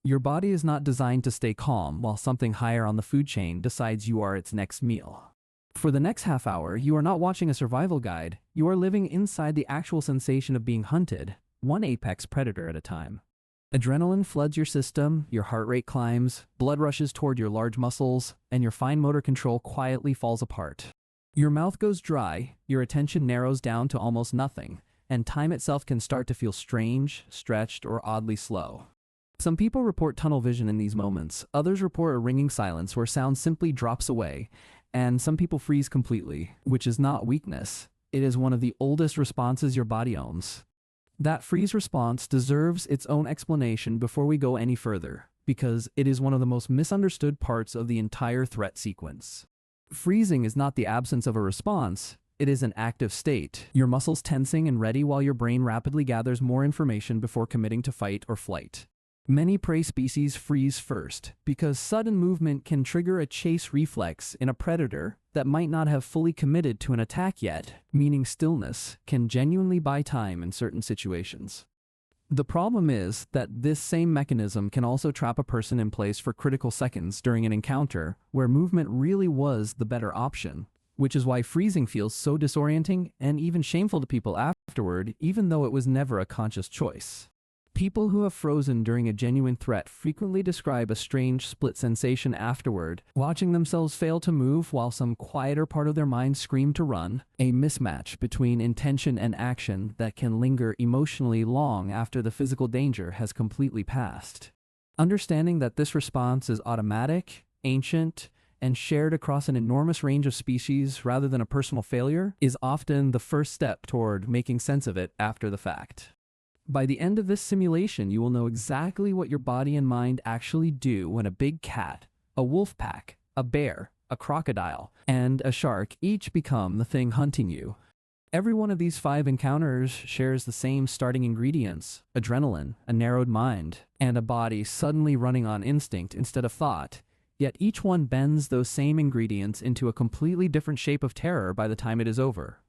Your body is not designed to stay calm while something higher on the food chain decides you are its next meal. For the next half hour, you are not watching a survival guide, you are living inside the actual sensation of being hunted, one apex predator at a time. Adrenaline floods your system, your heart rate climbs, blood rushes toward your large muscles, and your fine motor control quietly falls apart. Your mouth goes dry, your attention narrows down to almost nothing, and time itself can start to feel strange, stretched, or oddly slow. Some people report tunnel vision in these moments, others report a ringing silence where sound simply drops away, and some people freeze completely, which is not weakness. It is one of the oldest responses your body owns. That freeze response deserves its own explanation before we go any further, because it is one of the most misunderstood parts of the entire threat sequence. Freezing is not the absence of a response, it is an active state, your muscles tensing and ready while your brain rapidly gathers more information before committing to fight or flight. Many prey species freeze first, because sudden movement can trigger a chase reflex in a predator that might not have fully committed to an attack yet, meaning stillness can genuinely buy time in certain situations. The problem is that this same mechanism can also trap a person in place for critical seconds during an encounter where movement really was the better option, which is why freezing feels so disorienting and even shameful to people afterward, even though it was never a conscious choice. People who have frozen during a genuine threat frequently describe a strange split sensation afterward, watching themselves fail to move while some quieter part of their mind screamed to run, a mismatch between intention and action that can linger emotionally long after the physical danger has completely passed. Understanding that this response is automatic, ancient, and shared across an enormous range of species rather than a personal failure is often the first step toward making sense of it after the fact. By the end of this simulation, you will know exactly what your body and mind actually do when a big cat, a wolf pack, a bear, a crocodile, and a shark each become the thing hunting you. Every one of these 5 encounters shares the same starting ingredients: adrenaline, a narrowed mind, and a body suddenly running on instinct instead of thought. Yet each one bends those same ingredients into a completely different shape of terror by the time it is over.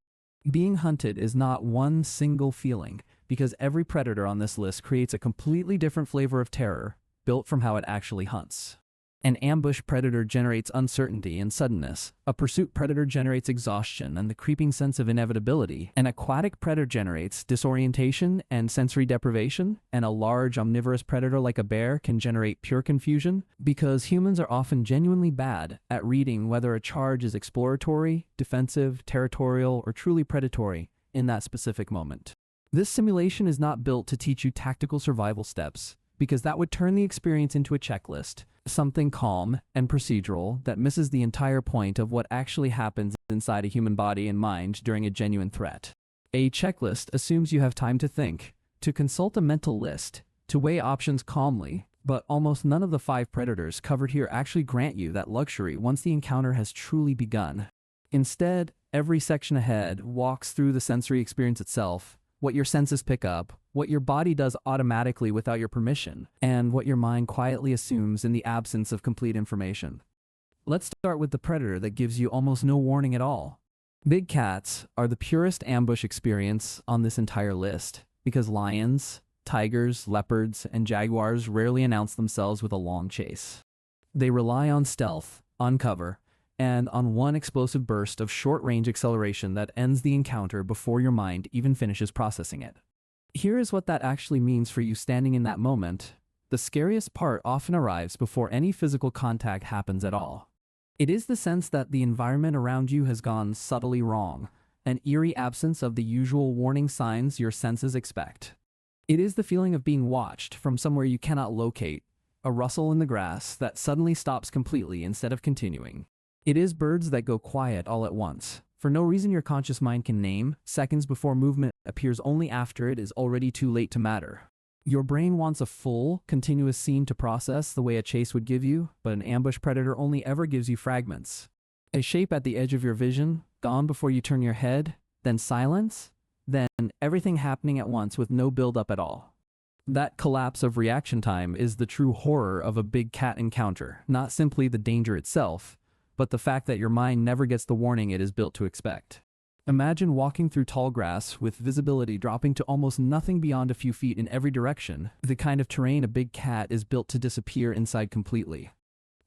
Being hunted is not one single feeling, because every predator on this list creates a completely different flavor of terror, built from how it actually hunts. An ambush predator generates uncertainty and suddenness, a pursuit predator generates exhaustion and the creeping sense of inevitability, an aquatic predator generates disorientation and sensory deprivation, and a large omnivorous predator like a bear can generate pure confusion, because humans are often genuinely bad at reading whether a charge is exploratory, defensive, territorial, or truly predatory in that specific moment. This simulation is not built to teach you tactical survival steps, because that would turn the experience into a checklist, something calm and procedural that misses the entire point of what actually happens inside a human body and mind during a genuine threat. A checklist assumes you have time to think, to consult a mental list, to weigh options calmly, but almost none of the 5 predators covered here actually grant you that luxury once the encounter has truly begun. Instead, every section ahead walks through the sensory experience itself, what your senses pick up, what your body does automatically without your permission, and what your mind quietly assumes in the absence of complete information. Let's start with the predator that gives you almost no warning at all. Big cats are the purest ambush experience on this entire list, because lions, tigers, leopards, and jaguars rarely announce themselves with a long chase. They rely on stealth, on cover, and on one explosive burst of short-range acceleration that ends the encounter before your mind even finishes processing it. Here is what that actually means for you standing in that moment. The scariest part often arrives before any physical contact happens at all. It is the sense that the environment around you has gone subtly wrong, an eerie absence of the usual warning signs your senses expect. It is the feeling of being watched from somewhere you cannot locate, a rustle in the grass that suddenly stops completely instead of continuing. It is birds that go quiet all at once, for no reason your conscious mind can name, seconds before movement appears only after it is already too late to matter. Your brain wants a full, continuous scene to process the way a chase would give you, but an ambush predator only ever gives you fragments. A shape at the edge of your vision, gone before you turn your head, then silence, then everything happening at once with no build-up at all. That collapse of reaction time is the true horror of a big cat encounter, not simply the danger itself, but the fact that your mind never gets the warning it is built to expect. Imagine walking through tall grass with visibility dropping to almost nothing beyond a few feet in every direction, the kind of terrain a big cat is built to disappear inside completely.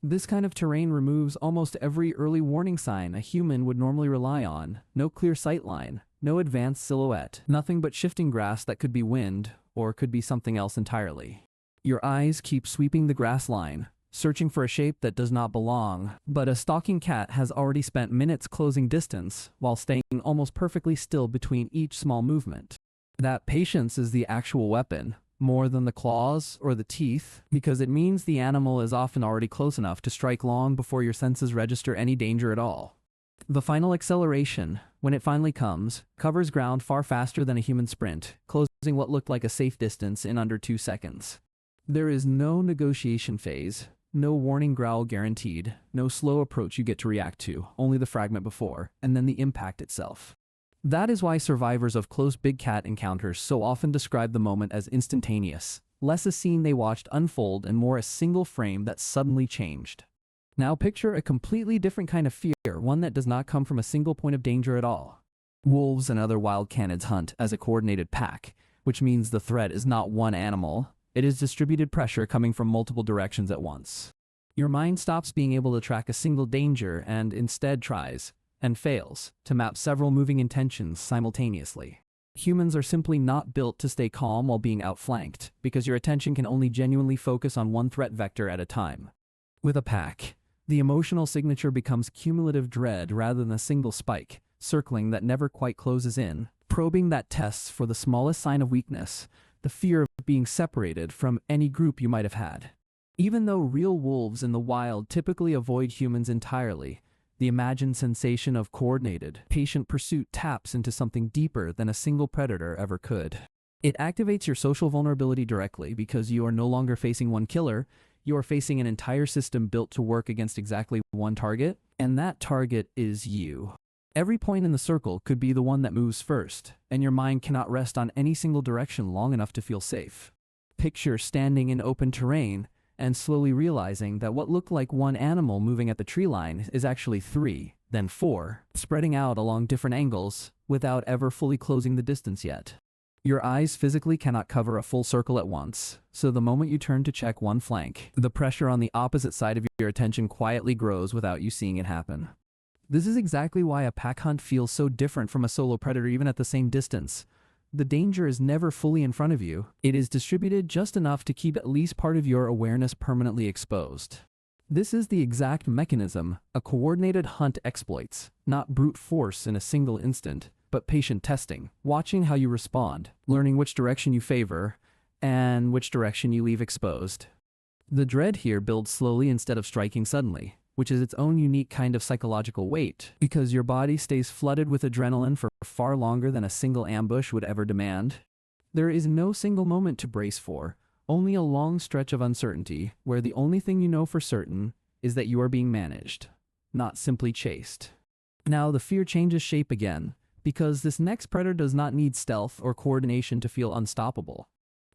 This kind of terrain removes almost every early warning sign a human would normally rely on. No clear sight line, no advanced silhouette, nothing but shifting grass that could be wind or could be something else entirely. Your eyes keep sweeping the grass line, searching for a shape that does not belong, but a stalking cat has already spent minutes closing distance while staying almost perfectly still between each small movement. That patience is the actual weapon, more than the claws or the teeth, because it means the animal is often already close enough to strike long before your senses register any danger at all. The final acceleration, when it finally comes, covers ground far faster than a human sprint, closing what looked like a safe distance in under 2 seconds. There is no negotiation phase, no warning growl guaranteed, no slow approach you get to react to, only the fragment before, and then the impact itself. That is why survivors of close big cat encounters so often describe the moment as instantaneous, less a scene they watched unfold and more a single frame that suddenly changed. Now picture a completely different kind of fear, one that does not come from a single point of danger at all. Wolves and other wild canids hunt as a coordinated pack, which means the threat is not one animal. It is distributed pressure coming from multiple directions at once. Your mind stops being able to track a single danger and instead tries, and fails, to map several moving intentions simultaneously. Humans are simply not built to stay calm while being outflanked, because your attention can only genuinely focus on one threat vector at a time. With a pack, the emotional signature becomes cumulative dread rather than a single spike, circling that never quite closes in, probing that tests for the smallest sign of weakness, the fear of being separated from any group you might have had. Even though real wolves in the wild typically avoid humans entirely, the imagined sensation of coordinated, patient pursuit taps into something deeper than a single predator ever could. It activates your social vulnerability directly because you are no longer facing one killer, you are facing an entire system built to work against exactly one target, and that target is you. Every point in the circle could be the one that moves first, and your mind cannot rest on any single direction long enough to feel safe. Picture standing in open terrain and slowly realizing that what looked like one animal moving at the tree line is actually 3, then 4, spreading out along different angles without ever fully closing the distance yet. Your eyes physically cannot cover a full circle at once, so the moment you turn to check one flank, the pressure on the opposite side of your attention quietly grows without you seeing it happen. This is exactly why a pack hunt feels so different from a solo predator even at the same distance. The danger is never fully in front of you. It is distributed just enough to keep at least part of your awareness permanently exposed. This is the exact mechanism a coordinated hunt exploits, not brute force in a single instant, but patient testing, watching how you respond, learning which direction you favor, and which direction you leave exposed. The dread here builds slowly instead of striking suddenly, which is its own unique kind of psychological weight, because your body stays flooded with adrenaline for far longer than a single ambush would ever demand. There is no single moment to brace for, only a long stretch of uncertainty, where the only thing you know for certain is that you are being managed, not simply chased. Now the fear changes shape again, because this next predator does not need stealth or coordination to feel unstoppable.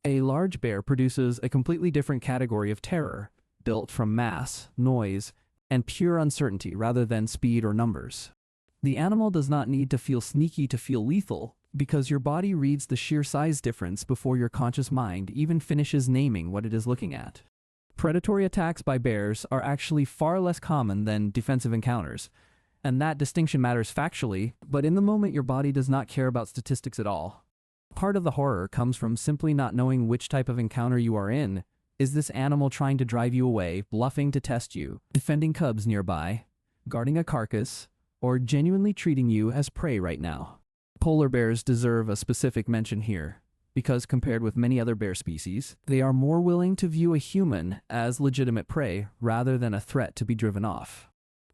A large bear produces a completely different category of terror, built from mass, noise, and pure uncertainty rather than speed or numbers. The animal does not need to feel sneaky to feel lethal, because your body reads the sheer size difference before your conscious mind even finishes naming what it is looking at. Predatory attacks by bears are actually far less common than defensive encounters, and that distinction matters factually, but in the moment your body does not care about statistics at all. Part of the horror comes from simply not knowing which type of encounter you are in. Is this animal trying to drive you away, bluffing to test you, defending cubs nearby, guarding a carcass, or genuinely treating you as prey right now? Polar bears deserve a specific mention here, because compared with many other bear species, they are more willing to view a human as legitimate prey rather than a threat to be driven off.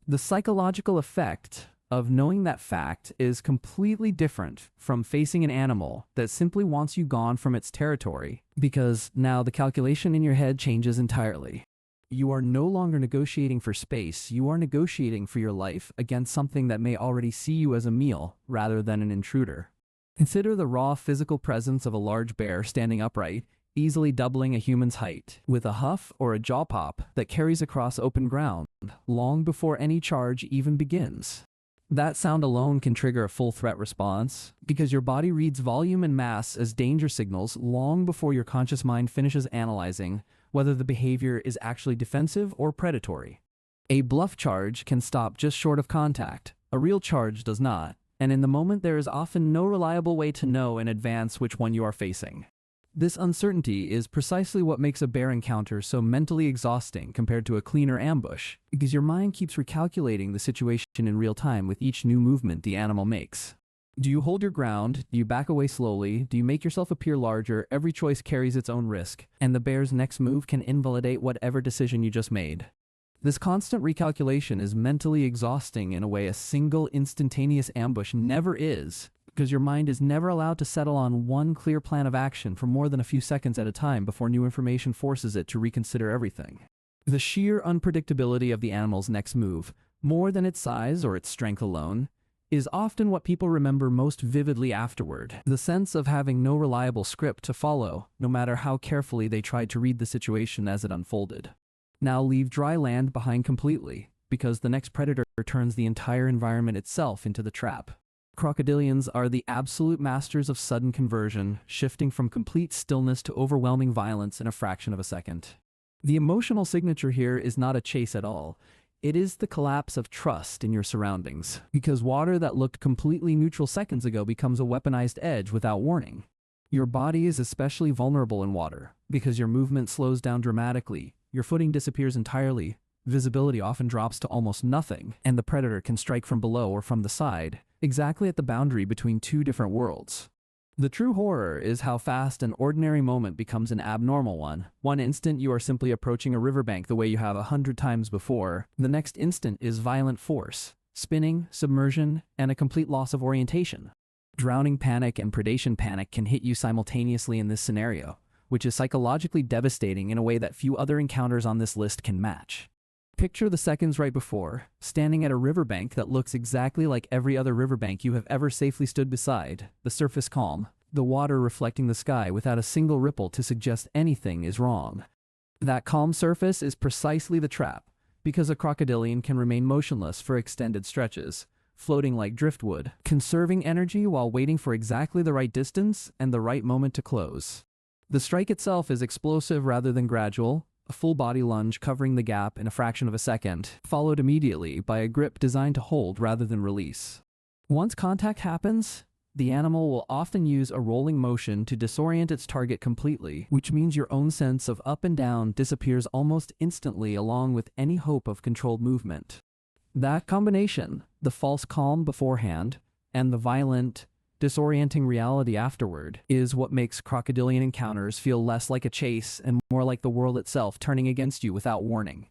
The psychological effect of knowing that fact is completely different from facing an animal that simply wants you gone from its territory, because now the calculation in your head changes entirely. You are no longer negotiating for space, you are negotiating for your life against something that may already see you as a meal rather than an intruder. Consider the raw physical presence of a large bear standing upright, easily doubling a human's height, with a huff or a jaw pop that carries across open ground, long before any charge even begins. That sound alone can trigger a full threat response, because your body reads volume and mass as danger signals long before your conscious mind finishes analyzing whether the behavior is actually defensive or predatory. A bluff charge can stop just short of contact. A real charge does not, and in the moment there is often no reliable way to know in advance which one you are facing. This uncertainty is precisely what makes a bear encounter so mentally exhausting compared to a cleaner ambush, because your mind keeps recalculating the situation in real time with each new movement the animal makes. Do you hold your ground? Do you back away slowly? Do you make yourself appear larger? Every choice carries its own risk, and the bear's next move can invalidate whatever decision you just made. This constant recalculation is mentally exhausting in a way a single instantaneous ambush never is, because your mind is never allowed to settle on one clear plan of action for more than a few seconds at a time before new information forces it to reconsider everything. The sheer unpredictability of the animal's next move, more than its size or its strength alone, is often what people remember most vividly afterward. The sense of having no reliable script to follow, no matter how carefully they tried to read the situation as it unfolded. Now leave dry land behind completely, because the next predator turns the entire environment itself into the trap. Crocodilians are the absolute masters of sudden conversion, shifting from complete stillness to overwhelming violence in a fraction of a second. The emotional signature here is not a chase at all. It is the collapse of trust in your surroundings, because water that looked completely neutral seconds ago becomes a weaponized edge without warning. Your body is especially vulnerable in water, because your movement slows down dramatically, your footing disappears entirely, visibility often drops to almost nothing, and the predator can strike from below or from the side, exactly at the boundary between two different worlds. The true horror is how fast an ordinary moment becomes an abnormal one. One instant you are simply approaching a riverbank the way you have 100 times before. The next instant is violent force, spinning, submersion, and a complete loss of orientation. Drowning panic and predation panic can hit you simultaneously in this scenario, which is psychologically devastating in a way that few other encounters on this list can match. Picture the seconds right before, standing at a riverbank that looks exactly like every other riverbank you have ever safely stood beside, the surface calm, the water reflecting the sky without a single ripple to suggest anything is wrong. That calm surface is precisely the trap, because a crocodilian can remain motionless for extended stretches, floating like driftwood, conserving energy while waiting for exactly the right distance and the right moment to close. The strike itself is explosive rather than gradual, a full body lunge covering the gap in a fraction of a second, followed immediately by a grip designed to hold rather than release. Once contact happens, the animal will often use a rolling motion to disorient its target completely, which means your own sense of up and down disappears almost instantly along with any hope of controlled movement. That combination, the false calm beforehand and the violent, disorienting reality afterward, is what makes crocodilian encounters feel less like a chase and more like the world itself turning against you without warning.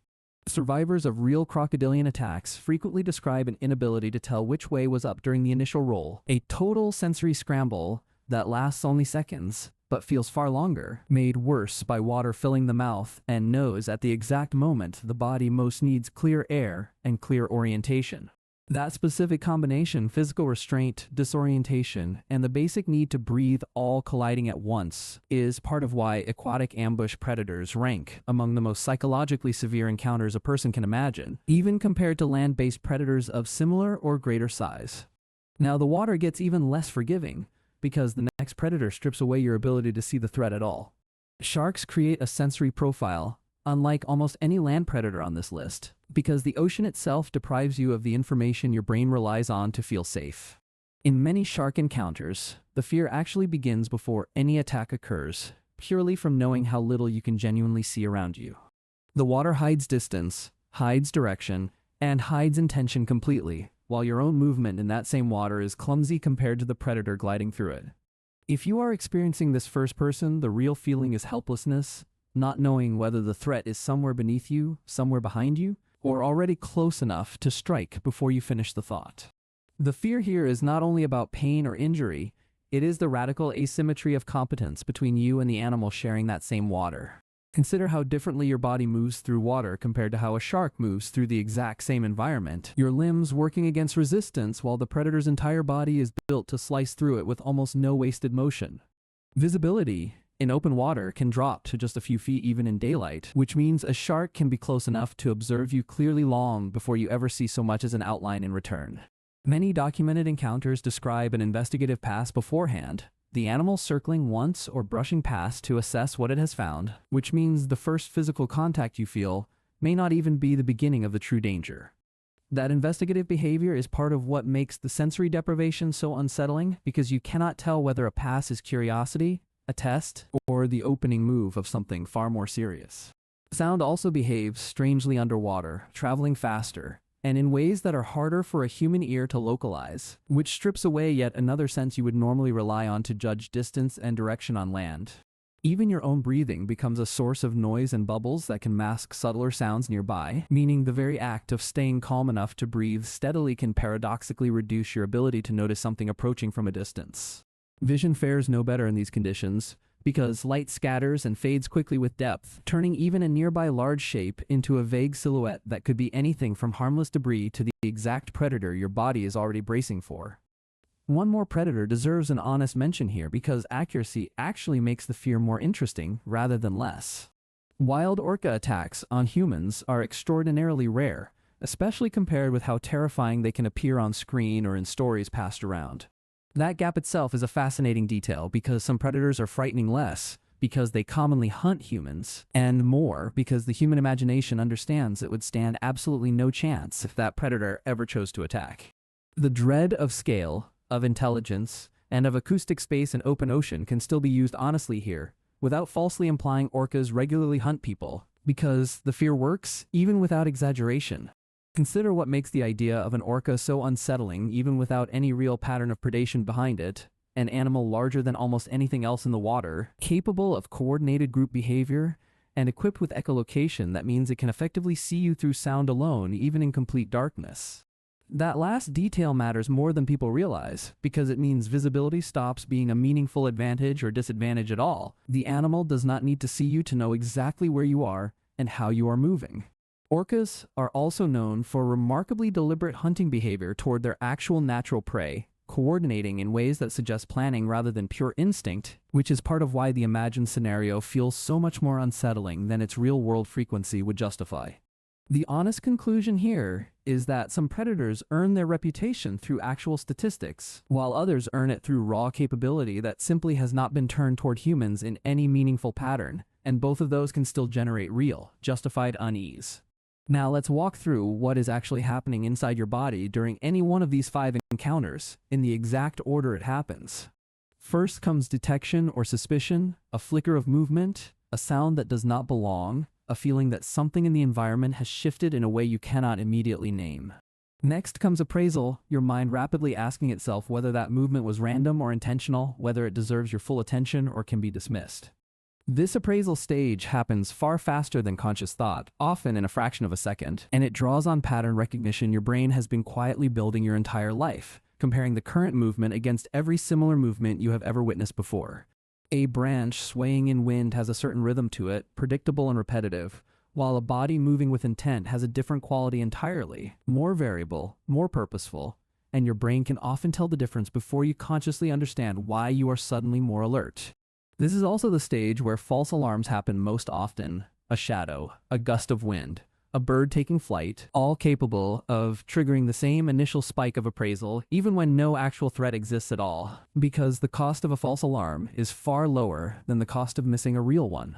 Survivors of real crocodilian attacks frequently describe an inability to tell which way was up during the initial roll, a total sensory scramble that lasts only seconds, but feels far longer, made worse by water filling the mouth and nose at the exact moment the body most needs clear air and clear orientation. That specific combination, physical restraint, disorientation, and the basic need to breathe all colliding at once, is part of why aquatic ambush predators rank among the most psychologically severe encounters a person can imagine, even compared to land-based predators of similar or greater size. Now, the water gets even less forgiving, because the next predator strips away your ability to see the threat at all. Sharks create a sensory profile, unlike almost any land predator on this list, because the ocean itself deprives you of the information your brain relies on to feel safe. In many shark encounters, the fear actually begins before any attack occurs, purely from knowing how little you can genuinely see around you. The water hides distance, hides direction, and hides intention completely, while your own movement in that same water is clumsy compared to the predator gliding through it. If you are experiencing this first person, the real feeling is helplessness, not knowing whether the threat is somewhere beneath you, somewhere behind you, or already close enough to strike before you finish the thought. The fear here is not only about pain or injury, it is the radical asymmetry of competence between you and the animal sharing that same water. Consider how differently your body moves through water compared to how a shark moves through the exact same environment. Your limbs working against resistance while the predator's entire body is built to slice through it with almost no wasted motion. Visibility in open water can drop to just a few feet even in daylight, which means a shark can be close enough to observe you clearly long before you ever see so much as an outline in return. Many documented encounters describe an investigative pass beforehand, the animal circling once or brushing past to assess what it has found, which means the first physical contact you feel may not even be the beginning of the true danger. That investigative behavior is part of what makes the sensory deprivation so unsettling, because you cannot tell whether a pass is curiosity, a test, or the opening move of something far more serious. Sound also behaves strangely underwater, traveling faster, and in ways that are harder for a human ear to localize, which strips away yet another sense you would normally rely on to judge distance and direction on land. Even your own breathing becomes a source of noise and bubbles that can mask subtler sounds nearby, meaning the very act of staying calm enough to breathe steadily can paradoxically reduce your ability to notice something approaching from a distance. Vision fares no better in these conditions, because light scatters and fades quickly with depth, turning even a nearby large shape into a vague silhouette that could be anything from harmless debris to the exact predator your body is already bracing for. One more predator deserves an honest mention here, because accuracy actually makes the fear more interesting rather than less. Wild orca attacks on humans are extraordinarily rare, especially compared with how terrifying they can appear on screen or in stories passed around. That gap itself is a fascinating detail, because some predators are frightening less because they commonly hunt humans, and more because the human imagination understands it would stand absolutely no chance if that predator ever chose to attack. The dread of scale, of intelligence, and of acoustic space and open ocean can still be used honestly here, without falsely implying orcas regularly hunt people, because the fear works even without exaggeration. Consider what makes the idea of an orca so unsettling even without any real pattern of predation behind it: an animal larger than almost anything else in the water, capable of coordinated group behavior, and equipped with echolocation that means it can effectively see you through sound alone even in complete darkness. That last detail matters more than people realize, because it means visibility stops being a meaningful advantage or disadvantage at all. The animal does not need to see you to know exactly where you are and how you are moving. Orcas are also known for remarkably deliberate hunting behavior toward their actual natural prey, coordinating in ways that suggest planning rather than pure instinct, which is part of why the imagined scenario feels so much more unsettling than its real-world frequency would justify. The honest conclusion here is that some predators earn their reputation through actual statistics, while others earn it through raw capability that simply has not been turned toward humans in any meaningful pattern, and both of those can still generate real, justified unease. Now let's walk through what is actually happening inside your body during any one of these 5 encounters, in the exact order it happens. First comes detection or suspicion, a flicker of movement, a sound that does not belong, a feeling that something in the environment has shifted in a way you cannot immediately name. Next comes appraisal, your mind rapidly asking itself whether that movement was random or intentional, whether it deserves your full attention or can be dismissed. This appraisal stage happens far faster than conscious thought, often in a fraction of a second, and it draws on pattern recognition your brain has been quietly building your entire life, comparing the current movement against every similar movement you have ever witnessed before. A branch swaying in wind has a certain rhythm to it, predictable and repetitive, while a body moving with intent has a different quality entirely, more variable, more purposeful, and your brain can often tell the difference before you consciously understand why you are suddenly more alert. This is also the stage where false alarms happen most often: a shadow, a gust of wind, a bird taking flight, all capable of triggering the same initial spike of appraisal even when no actual threat exists at all, because the cost of a false alarm is far lower than the cost of missing a real one.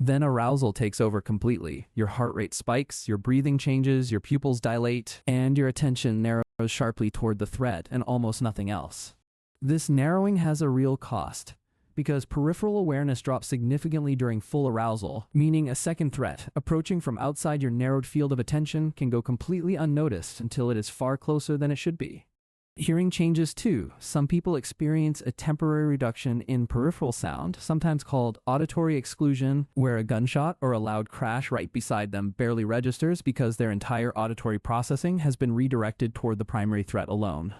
Then arousal takes over completely. Your heart rate spikes, your breathing changes, your pupils dilate, and your attention narrows sharply toward the threat and almost nothing else. This narrowing has a real cost, because peripheral awareness drops significantly during full arousal, meaning a second threat approaching from outside your narrowed field of attention can go completely unnoticed until it is far closer than it should be. Hearing changes too. Some people experience a temporary reduction in peripheral sound, sometimes called auditory exclusion, where a gunshot or a loud crash right beside them barely registers because their entire auditory processing has been redirected toward the primary threat alone.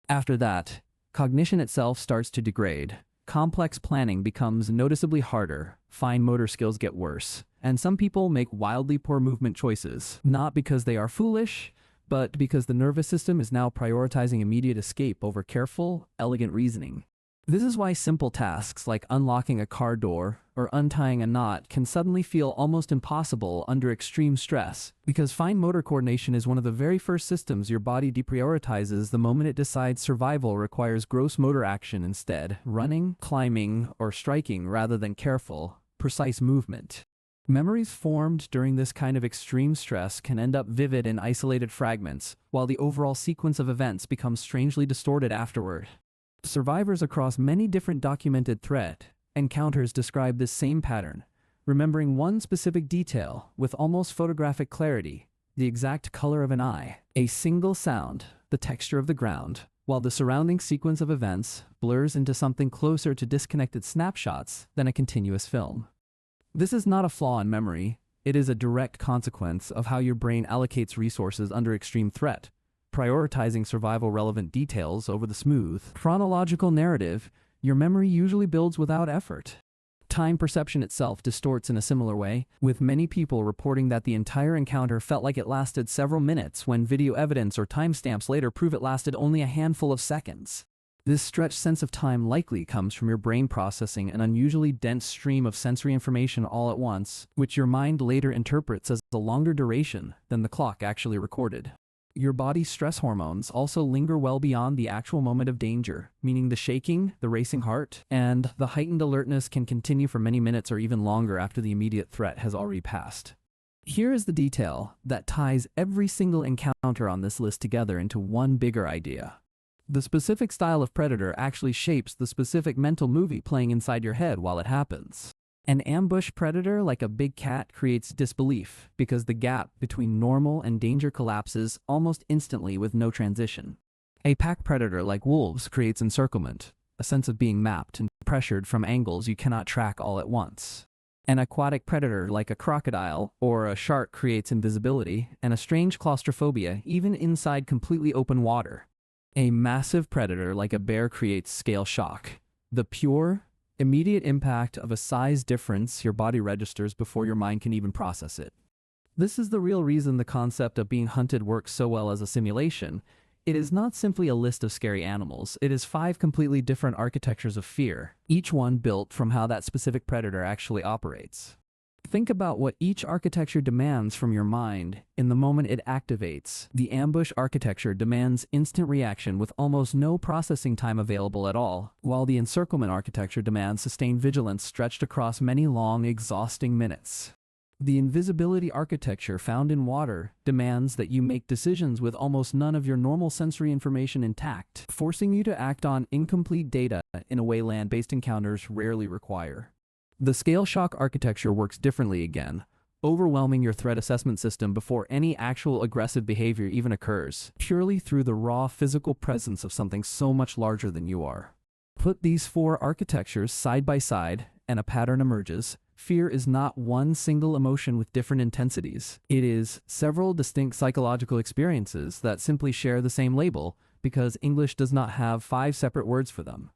After that, cognition itself starts to degrade. Complex planning becomes noticeably harder, fine motor skills get worse, and some people make wildly poor movement choices, not because they are foolish, but because the nervous system is now prioritizing immediate escape over careful, elegant reasoning. This is why simple tasks like unlocking a car door or untying a knot can suddenly feel almost impossible under extreme stress, because fine motor coordination is one of the very first systems your body deprioritizes the moment it decides survival requires gross motor action instead, running, climbing, or striking rather than careful, precise movement. Memories formed during this kind of extreme stress can end up vivid in isolated fragments, while the overall sequence of events becomes strangely distorted afterward. Survivors across many different documented threat encounters describe this same pattern, remembering one specific detail with almost photographic clarity, the exact color of an eye, a single sound, the texture of the ground, while the surrounding sequence of events blurs into something closer to disconnected snapshots than a continuous film. This is not a flaw in memory, it is a direct consequence of how your brain allocates resources under extreme threat, prioritizing survival-relevant details over the smooth, chronological narrative your memory usually builds without effort. Time perception itself distorts in a similar way, with many people reporting that the entire encounter felt like it lasted several minutes when video evidence or timestamps later prove it lasted only a handful of seconds. This stretched sense of time likely comes from your brain processing an unusually dense stream of sensory information all at once, which your mind later interprets as a longer duration than the clock actually recorded. Your body's stress hormones also linger well beyond the actual moment of danger, meaning the shaking, the racing heart, and the heightened alertness can continue for many minutes or even longer after the immediate threat has already passed. Here is the detail that ties every single encounter on this list together into one bigger idea. The specific style of predator actually shapes the specific mental movie playing inside your head while it happens. An ambush predator like a big cat creates disbelief because the gap between normal and danger collapses almost instantly with no transition. A pack predator like wolves creates encirclement, a sense of being mapped and pressured from angles you cannot track all at once. An aquatic predator like a crocodile or a shark creates invisibility and a strange claustrophobia even inside completely open water. A massive predator like a bear creates scale shock, the pure, immediate impact of a size difference your body registers before your mind can even process it. This is the real reason the concept of being hunted works so well as a simulation. It is not simply a list of scary animals, it is 5 completely different architectures of fear, each one built from how that specific predator actually operates. Think about what each architecture demands from your mind in the moment it activates. The ambush architecture demands instant reaction with almost no processing time available at all, while the encirclement architecture demands sustained vigilance stretched across many long, exhausting minutes. The invisibility architecture found in water demands that you make decisions with almost none of your normal sensory information intact, forcing you to act on incomplete data in a way land-based encounters rarely require. The scale shock architecture works differently again, overwhelming your threat assessment system before any actual aggressive behavior even occurs, purely through the raw physical presence of something so much larger than you are. Put these 4 architectures side by side, and a pattern emerges. Fear is not one single emotion with different intensities. It is several distinct psychological experiences that simply share the same label because English does not have 5 separate words for them.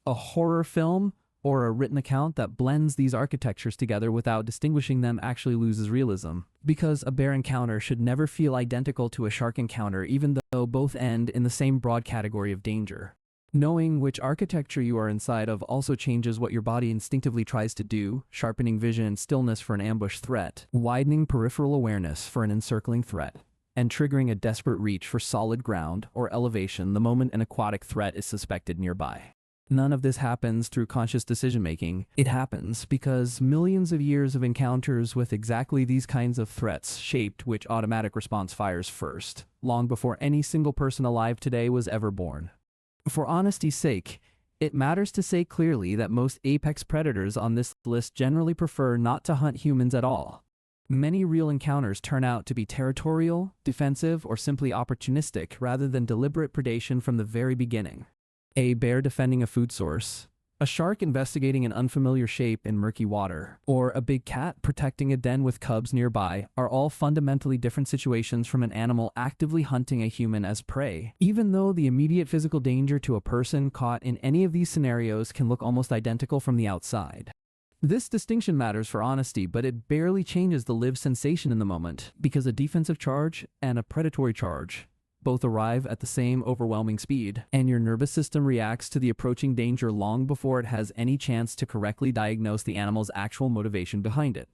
A horror film or a written account that blends these architectures together without distinguishing them actually loses realism, because a bear encounter should never feel identical to a shark encounter even though both end in the same broad category of danger. Knowing which architecture you are inside of also changes what your body instinctively tries to do, sharpening vision and stillness for an ambush threat, widening peripheral awareness for an encircling threat, and triggering a desperate reach for solid ground or elevation the moment an aquatic threat is suspected nearby. None of this happens through conscious decision-making. It happens because millions of years of encounters with exactly these kinds of threats shaped which automatic response fires first, long before any single person alive today was ever born. For honesty's sake, it matters to say clearly that most apex predators on this list generally prefer not to hunt humans at all. Many real encounters turn out to be territorial, defensive, or simply opportunistic rather than deliberate predation from the very beginning. A bear defending a food source, a shark investigating an unfamiliar shape in murky water, or a big cat protecting a den with cubs nearby are all fundamentally different situations from an animal actively hunting a human as prey, even though the immediate physical danger to a person caught in any of these scenarios can look almost identical from the outside. This distinction matters for honesty, but it barely changes the lived sensation in the moment, because a defensive charge and a predatory charge Both arrive at the same overwhelming speed, and your nervous system reacts to the approaching danger long before it has any chance to correctly diagnose the animal's actual motivation behind it.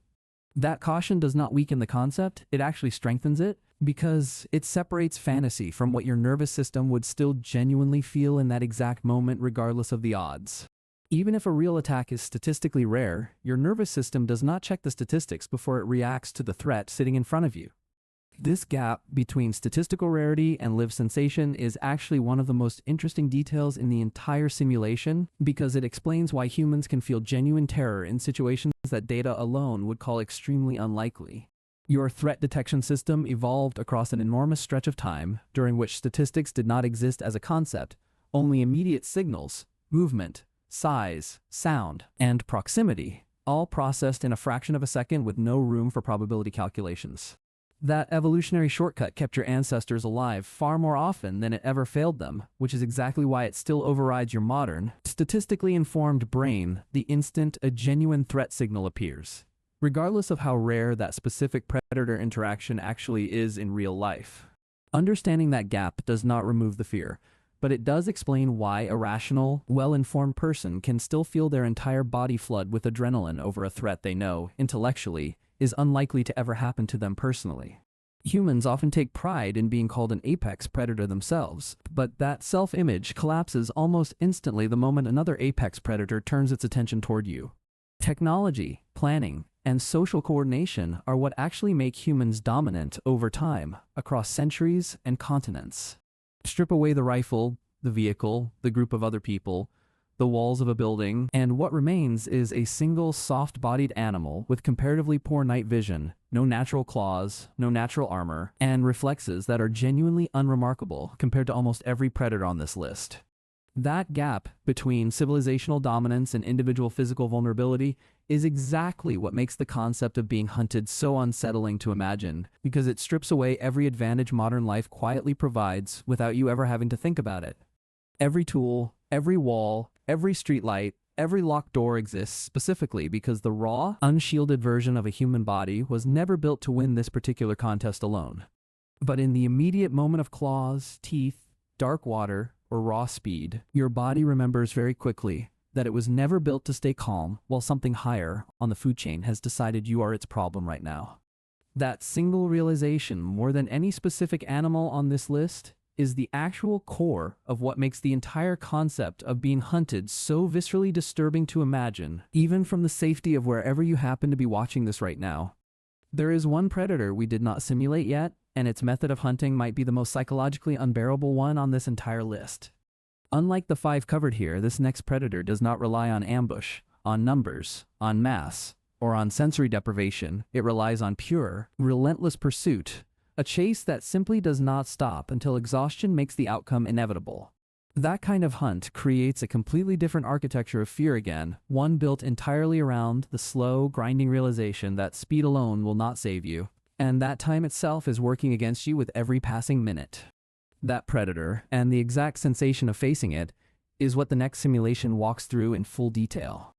That caution does not weaken the concept, it actually strengthens it, because it separates fantasy from what your nervous system would still genuinely feel in that exact moment regardless of the odds. Even if a real attack is statistically rare, your nervous system does not check the statistics before it reacts to the threat sitting in front of you. This gap between statistical rarity and lived sensation is actually one of the most interesting details in the entire simulation because it explains why humans can feel genuine terror in situations that data alone would call extremely unlikely. Your threat detection system evolved across an enormous stretch of time during which statistics did not exist as a concept, only immediate signals, movement, size, sound, and proximity, all processed in a fraction of a second with no room for probability calculations. That evolutionary shortcut kept your ancestors alive far more often than it ever failed them, which is exactly why it still overrides your modern, statistically informed brain the instant a genuine threat signal appears, regardless of how rare that specific predator interaction actually is in real life. Understanding that gap does not remove the fear, but it does explain why a rational, well-informed person can still feel their entire body flood with adrenaline over a threat they know, intellectually, is unlikely to ever happen to them personally. Humans often take pride in being called an apex predator themselves, but that self-image collapses almost instantly the moment another apex predator turns its attention toward you. Technology, planning, and social coordination are what actually make humans dominant over time, across centuries and continents. Strip away the rifle, the vehicle, the group of other people, the walls of a building, and what remains is a single soft-bodied animal with comparatively poor night vision, no natural claws, no natural armor, and reflexes that are genuinely unremarkable compared to almost every predator on this list. That gap between civilizational dominance and individual physical vulnerability is exactly what makes the concept of being hunted so unsettling to imagine, because it strips away every advantage modern life quietly provides without you ever having to think about it. Every tool, every wall, every streetlight, every locked door exists specifically because the raw, unshielded version of a human body was never built to win this particular contest alone. But in the immediate moment of claws, teeth, dark water, or raw speed, your body remembers very quickly that it was never built to stay calm while something higher on the food chain has decided you are its problem right now. That single realization, more than any specific animal on this list, is the actual core of what makes the entire concept of being hunted so viscerally disturbing to imagine, even from the safety of wherever you happen to be watching this right now. There is one predator we did not simulate yet, and its method of hunting might be the most psychologically unbearable one on this entire list. Unlike the 5 covered here, this next predator does not rely on ambush, on numbers, on mass, or on sensory deprivation. It relies on pure, relentless pursuit, a chase that simply does not stop until exhaustion makes the outcome inevitable. That kind of hunt creates a completely different architecture of fear again, one built entirely around the slow, grinding realization that speed alone will not save you, and that time itself is working against you with every passing minute. That predator, and the exact sensation of facing it, is what the next simulation walks through in full detail.